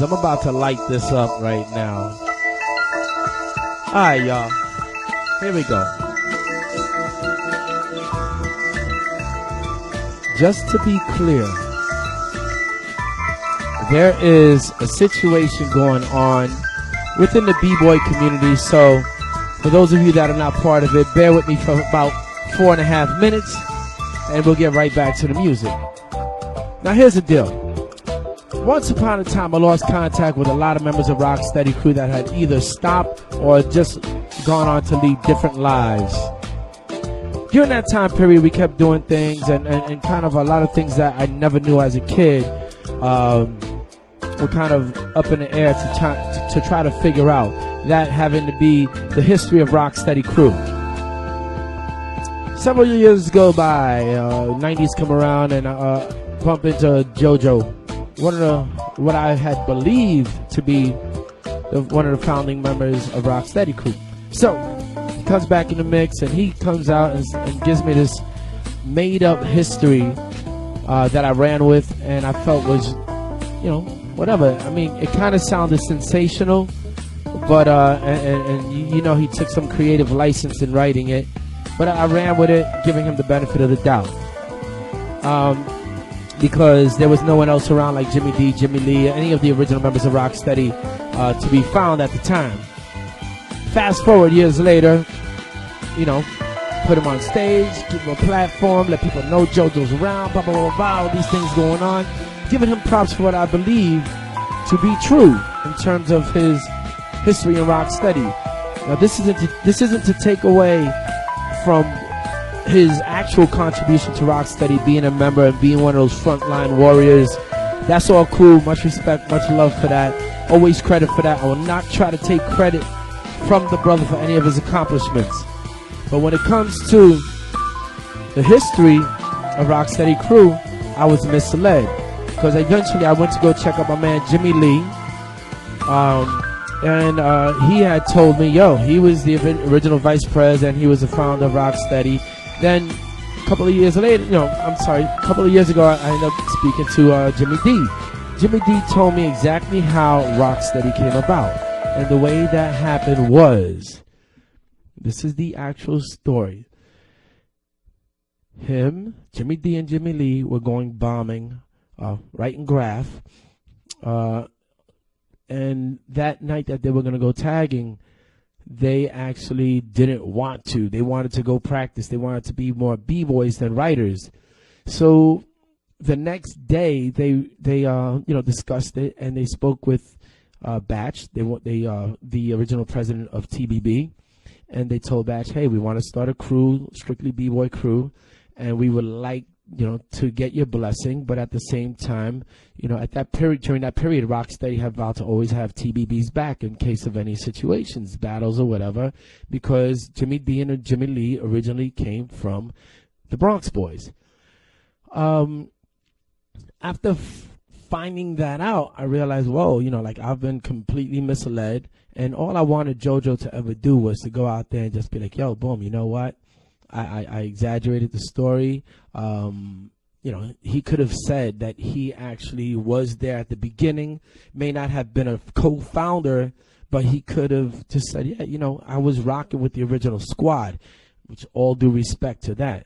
I'm about to light this up right now. Alright, y'all. Here we go. Just to be clear, there is a situation going on within the B-Boy community. So, for those of you that are not part of it, bear with me for about 4.5 minutes, and we'll get right back to the music. Now, here's the deal. Once upon a time, I lost contact with a lot of members of Rocksteady Crew that had either stopped or just gone on to lead different lives. During that time period, we kept doing things and kind of a lot of things that I never knew as a kid were kind of up in the air to try to figure out, that having to be the history of Rocksteady Crew. Several years go by, 90s come around, and bump into JoJo, what I had believed to be one of the founding members of Rocksteady Crew. So he comes back in the mix, and he comes out and gives me this made-up history that I ran with, and I felt was, whatever. I mean, it kind of sounded sensational, but and he took some creative license in writing it, but I ran with it, giving him the benefit of the doubt. Because there was no one else around like Jimmy D, Jimmy Lee, any of the original members of Rocksteady to be found at the time. Fast forward years later, put him on stage, give him a platform, let people know JoJo's around, blah, blah, blah, blah, all these things going on. Giving him props for what I believe to be true in terms of his history in Rocksteady. Now, this isn't to take away from his actual contribution to Rocksteady, being a member and being one of those frontline warriors. That's all cool. Much respect, much love for that. Always credit for that. I will not try to take credit from the brother for any of his accomplishments. But when it comes to the history of Rocksteady Crew, I was misled. Because eventually I went to go check out my man Jimmy Lee. And he had told me, he was the original vice president. He was the founder of Rocksteady. Then a couple of years later, a couple of years ago, I ended up speaking to Jimmy D. Jimmy D told me exactly how Rocksteady came about. And the way that happened was, this is the actual story. Him, Jimmy D and Jimmy Lee were going bombing, right in Graph. And that night that they were going to go tagging, they actually didn't want to. They wanted to go practice. They wanted to be more B-boys than writers. So the next day, they discussed it, and they spoke with Batch, the original president of TBB, and they told Batch, hey, we want to start a crew, strictly B-boy crew, and we would like to get your blessing, but at the same time, at that period, during that period, Rocksteady had vowed to always have TBB's back in case of any situations, battles or whatever, because Jimmy D and Jimmy Lee originally came from the Bronx Boys. After finding that out, I realized, I've been completely misled, and all I wanted JoJo to ever do was to go out there and just be like, yo, boom, you know what? I exaggerated the story. He could have said that he actually was there at the beginning, may not have been a co-founder, but he could have just said, I was rocking with the original squad, which all due respect to that.